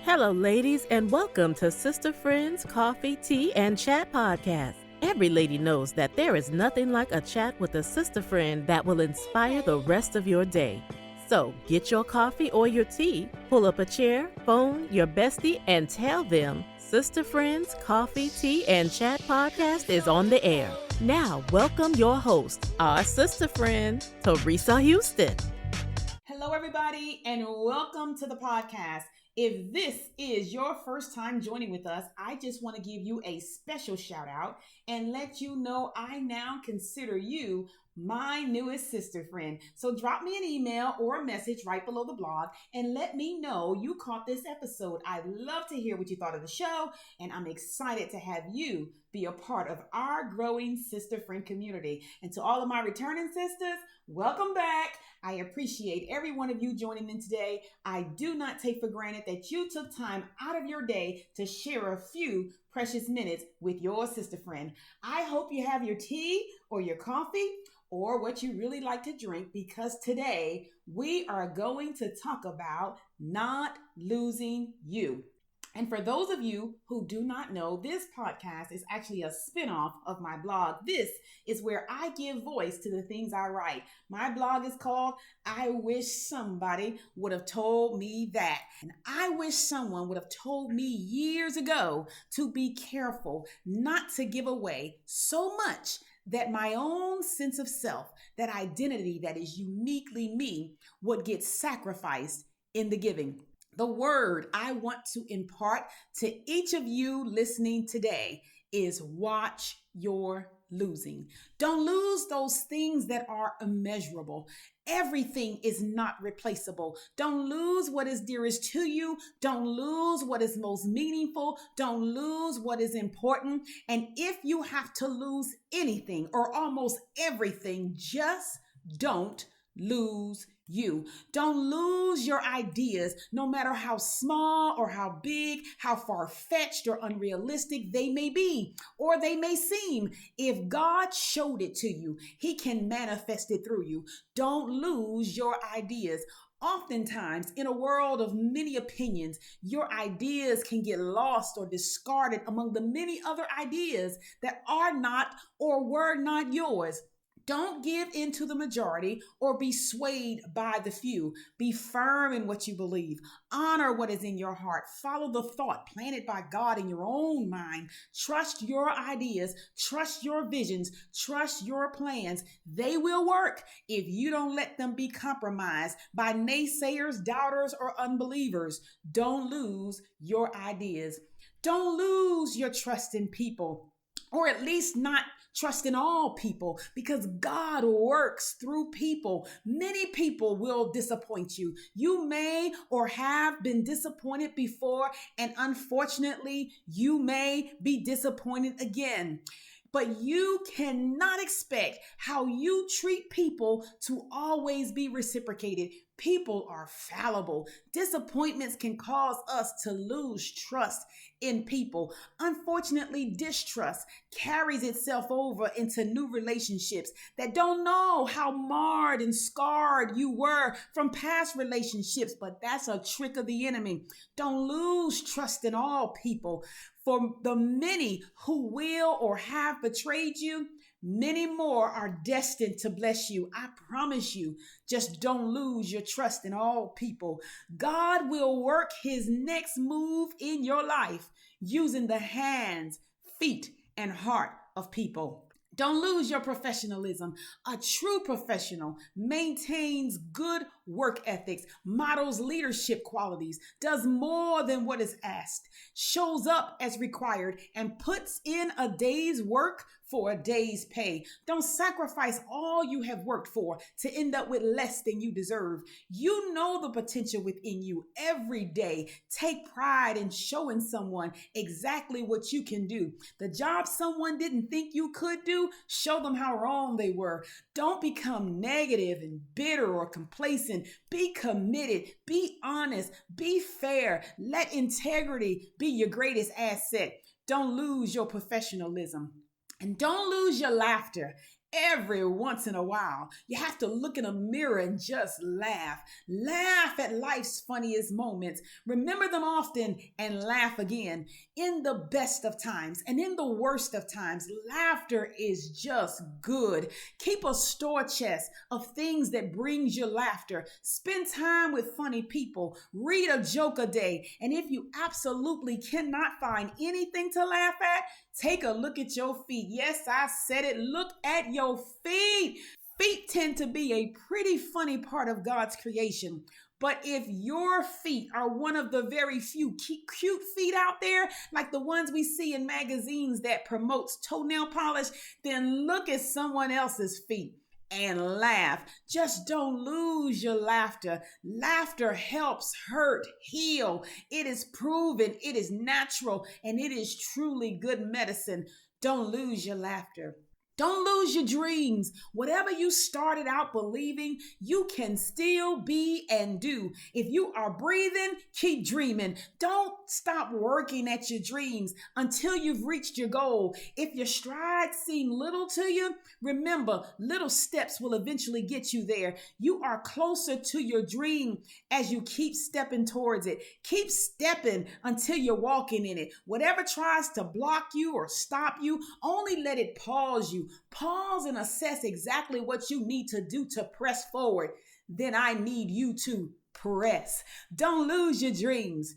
Hello, ladies, and welcome to Sister Friends Coffee, Tea, and Chat podcast. Every lady knows that there is nothing like a chat with a sister friend that will inspire the rest of your day. So get your coffee or your tea, pull up a chair, phone your bestie, and tell them Sister Friends Coffee, Tea, and Chat podcast is on the air. Now, welcome your host, our sister friend, Teresa Houston. Hello, everybody, and welcome to the podcast. If this is your first time joining with us, I just want to give you a special shout out and let you know I now consider you my newest sister friend. So drop me an email or a message right below the blog and let me know you caught this episode. I'd love to hear what you thought of the show, and I'm excited to have you be a part of our growing sister friend community. And to all of my returning sisters, welcome back. I appreciate every one of you joining in today. I do not take for granted that you took time out of your day to share a few precious minutes with your sister friend. I hope you have your tea or your coffee or what you really like to drink, because today we are going to talk about not losing you. And for those of you who do not know, this podcast is actually a spinoff of my blog. This is where I give voice to the things I write. My blog is called I Wish Somebody Would Have Told Me That. And I wish someone would have told me years ago to be careful not to give away so much that my own sense of self, that identity that is uniquely me, would get sacrificed in the giving. The word I want to impart to each of you listening today is watch your losing. Don't lose those things that are immeasurable. Everything is not replaceable. Don't lose what is dearest to you. Don't lose what is most meaningful. Don't lose what is important. And if you have to lose anything or almost everything, just don't lose you. Don't lose your ideas, no matter how small or how big, how far-fetched or unrealistic they may be, or they may seem. If God showed it to you, He can manifest it through you. Don't lose your ideas. Oftentimes, in a world of many opinions, your ideas can get lost or discarded among the many other ideas that are not or were not yours. Don't give in to the majority or be swayed by the few. Be firm in what you believe. Honor what is in your heart. Follow the thought planted by God in your own mind. Trust your ideas. Trust your visions. Trust your plans. They will work if you don't let them be compromised by naysayers, doubters, or unbelievers. Don't lose your ideas. Don't lose your trust in people, or at least not trust in all people, because God works through people. Many people will disappoint you. You may or have been disappointed before, and unfortunately, you may be disappointed again. But you cannot expect how you treat people to always be reciprocated. People are fallible. Disappointments can cause us to lose trust in people. Unfortunately, distrust carries itself over into new relationships that don't know how marred and scarred you were from past relationships, but that's a trick of the enemy. Don't lose trust in all people. For the many who will or have betrayed you, many more are destined to bless you. I promise you, just don't lose your trust in all people. God will work His next move in your life using the hands, feet, and heart of people. Don't lose your professionalism. A true professional maintains good work ethics, models leadership qualities, does more than what is asked, shows up as required, and puts in a day's work for a day's pay. Don't sacrifice all you have worked for to end up with less than you deserve. You know the potential within you every day. Take pride in showing someone exactly what you can do. The job someone didn't think you could do, show them how wrong they were. Don't become negative and bitter or complacent. Be committed. Be honest. Be fair. Let integrity be your greatest asset. Don't lose your professionalism. And don't lose your laughter. Every once in a while, you have to look in a mirror and just laugh. Laugh at life's funniest moments. Remember them often and laugh again. In the best of times and in the worst of times, laughter is just good. Keep a store chest of things that brings you laughter. Spend time with funny people. Read a joke a day. And if you absolutely cannot find anything to laugh at, take a look at your feet. Yes, I said it. Look at your feet. Feet tend to be a pretty funny part of God's creation. But if your feet are one of the very few cute feet out there, like the ones we see in magazines that promotes toenail polish, then look at someone else's feet and laugh. Just don't lose your laughter. Laughter helps hurt heal. It is proven, it is natural, and it is truly good medicine. Don't lose your laughter. Don't lose your dreams. Whatever you started out believing, you can still be and do. If you are breathing, keep dreaming. Don't stop working at your dreams until you've reached your goal. If your strides seem little to you, remember, little steps will eventually get you there. You are closer to your dream as you keep stepping towards it. Keep stepping until you're walking in it. Whatever tries to block you or stop you, only let it pause you. Pause and assess exactly what you need to do to press forward. Then I need you to press. Don't lose your dreams.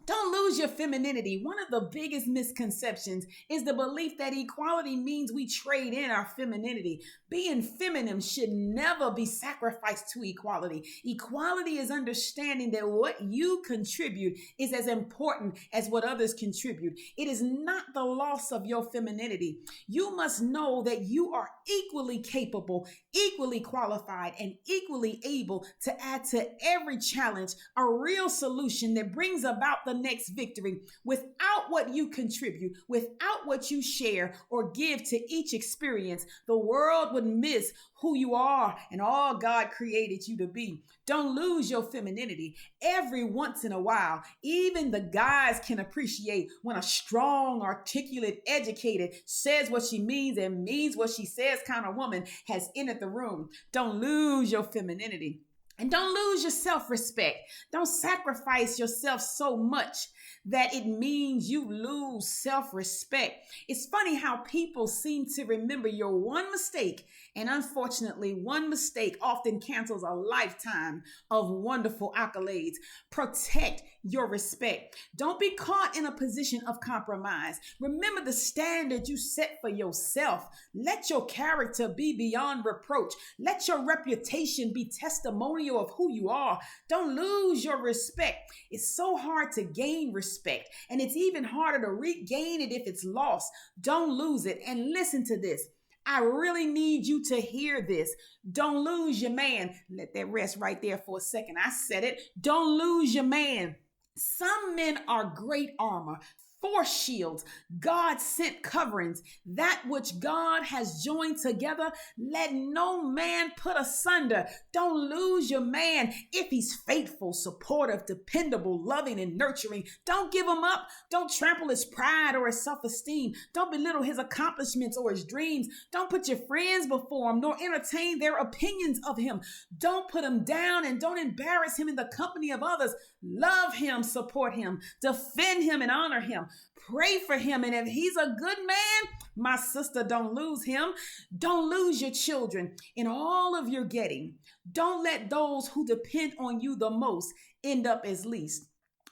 Don't lose your femininity. One of the biggest misconceptions is the belief that equality means we trade in our femininity. Being feminine should never be sacrificed to equality. Equality is understanding that what you contribute is as important as what others contribute. It is not the loss of your femininity. You must know that you are equally capable, equally qualified, and equally able to add to every challenge a real solution that brings about the next victory. Without what you contribute, without what you share or give to each experience, the world would miss who you are and all God created you to be. Don't lose your femininity. Every once in a while, even the guys can appreciate when a strong, articulate, educated, says what she means and means what she says kind of woman has entered the room. Don't lose your femininity. And don't lose your self-respect. Don't sacrifice yourself so much that it means you lose self-respect. It's funny how people seem to remember your one mistake, and unfortunately, one mistake often cancels a lifetime of wonderful accolades. Protect your respect. Don't be caught in a position of compromise. Remember the standard you set for yourself. Let your character be beyond reproach. Let your reputation be testimonial of who you are. Don't lose your respect. It's so hard to gain respect, and it's even harder to regain it if it's lost. Don't lose it. And listen to this. I really need you to hear this. Don't lose your man. Let that rest right there for a second. I said it. Don't lose your man. Some men are great armor, force shields, God sent coverings. That which God has joined together, let no man put asunder. Don't lose your man if he's faithful, supportive, dependable, loving, and nurturing. Don't give him up. Don't trample his pride or his self-esteem. Don't belittle his accomplishments or his dreams. Don't put your friends before him, nor entertain their opinions of him. Don't put him down and don't embarrass him in the company of others. Love him, support him, defend him, and honor him. Pray for him. And if he's a good man, my sister, don't lose him. Don't lose your children in all of your getting. Don't let those who depend on you the most end up as least.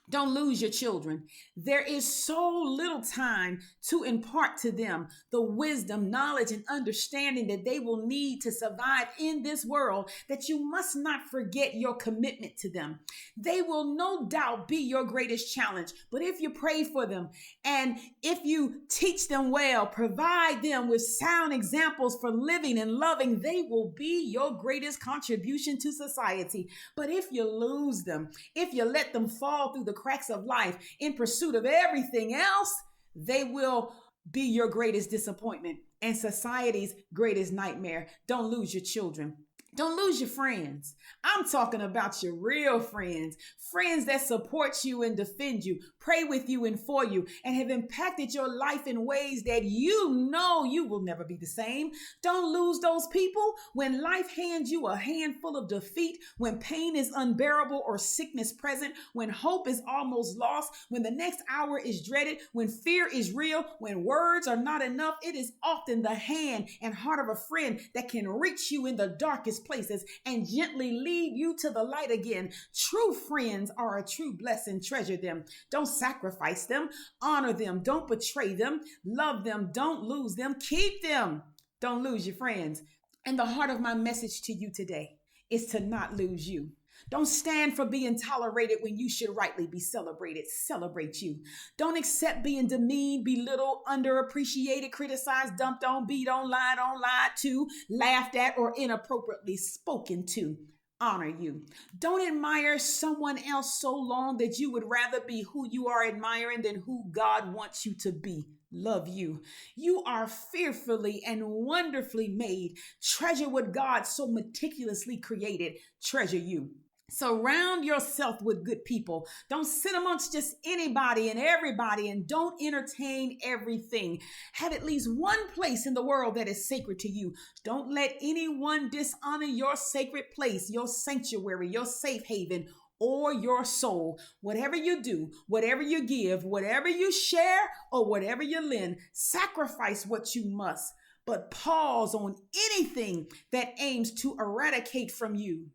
Don't lose your children. There is so little time to impart to them the wisdom, knowledge, and understanding that they will need to survive in this world that you must not forget your commitment to them. They will no doubt be your greatest challenge, but if you pray for them and if you teach them well, provide them with sound examples for living and loving, they will be your greatest contribution to society. But if you lose them, if you let them fall through the cracks of life in pursuit of everything else, they will be your greatest disappointment and society's greatest nightmare. Don't lose your children. Don't lose your friends. I'm talking about your real friends, friends that support you and defend you, pray with you and for you, and have impacted your life in ways that you know you will never be the same. Don't lose those people when life hands you a handful of defeat, when pain is unbearable or sickness present, when hope is almost lost, when the next hour is dreaded, when fear is real, when words are not enough. It is often the hand and heart of a friend that can reach you in the darkest places and gently lead you to the light again. True friends are a true blessing. Treasure them. Don't sacrifice them. Honor them. Don't betray them. Love them. Don't lose them. Keep them. Don't lose your friends. And the heart of my message to you today is to not lose you. Don't stand for being tolerated when you should rightly be celebrated. Celebrate you. Don't accept being demeaned, belittled, underappreciated, criticized, dumped on, beat on, lied to, laughed at, or inappropriately spoken to. Honor you. Don't admire someone else so long that you would rather be who you are admiring than who God wants you to be. Love you. You are fearfully and wonderfully made. Treasure what God so meticulously created. Treasure you. Surround yourself with good people. Don't sit amongst just anybody and everybody, and don't entertain everything. Have at least one place in the world that is sacred to you. Don't let anyone dishonor your sacred place, your sanctuary, your safe haven, or your soul. Whatever you do, whatever you give, whatever you share, or whatever you lend, sacrifice what you must, but pause on anything that aims to eradicate from you.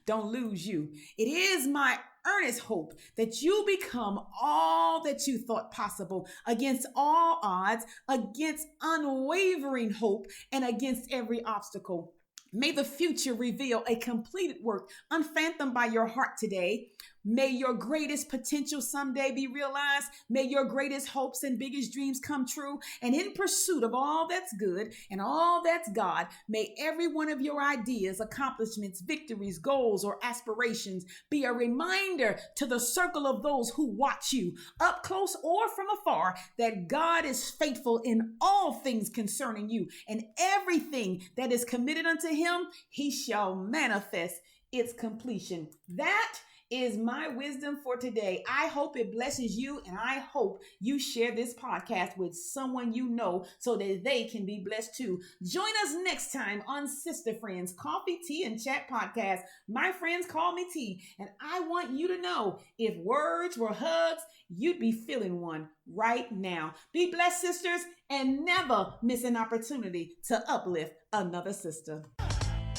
Don't lose you. It is my earnest hope that you become all that you thought possible, against all odds, against unwavering hope, and against every obstacle. May the future reveal a completed work unfathomed by your heart today. May your greatest potential someday be realized. May your greatest hopes and biggest dreams come true. And in pursuit of all that's good and all that's God, may every one of your ideas, accomplishments, victories, goals, or aspirations be a reminder to the circle of those who watch you, up close or from afar, that God is faithful in all things concerning you, and everything that is committed unto him, he shall manifest its completion. That is my wisdom for today. I hope it blesses you, and I hope you share this podcast with someone you know so that they can be blessed too. Join us next time on Sister Friends Coffee, Tea, and Chat podcast. My friends call me T, and I want you to know, if words were hugs, you'd be feeling one right now. Be blessed, sisters, and never miss an opportunity to uplift another sister.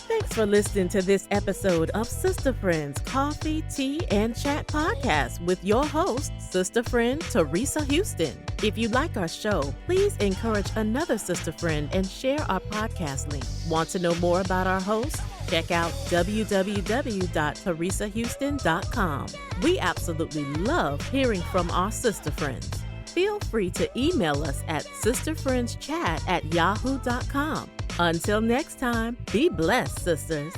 Thanks for listening to this episode of Sister Friends Coffee, Tea, and Chat podcast with your host, Sister Friend Teresa Houston. If you like our show, please encourage another sister friend and share our podcast link. Want to know more about our host? Check out www.teresahouston.com. We absolutely love hearing from our sister friends. Feel free to email us at sisterfriendschat@yahoo.com. Until next time, be blessed, sisters.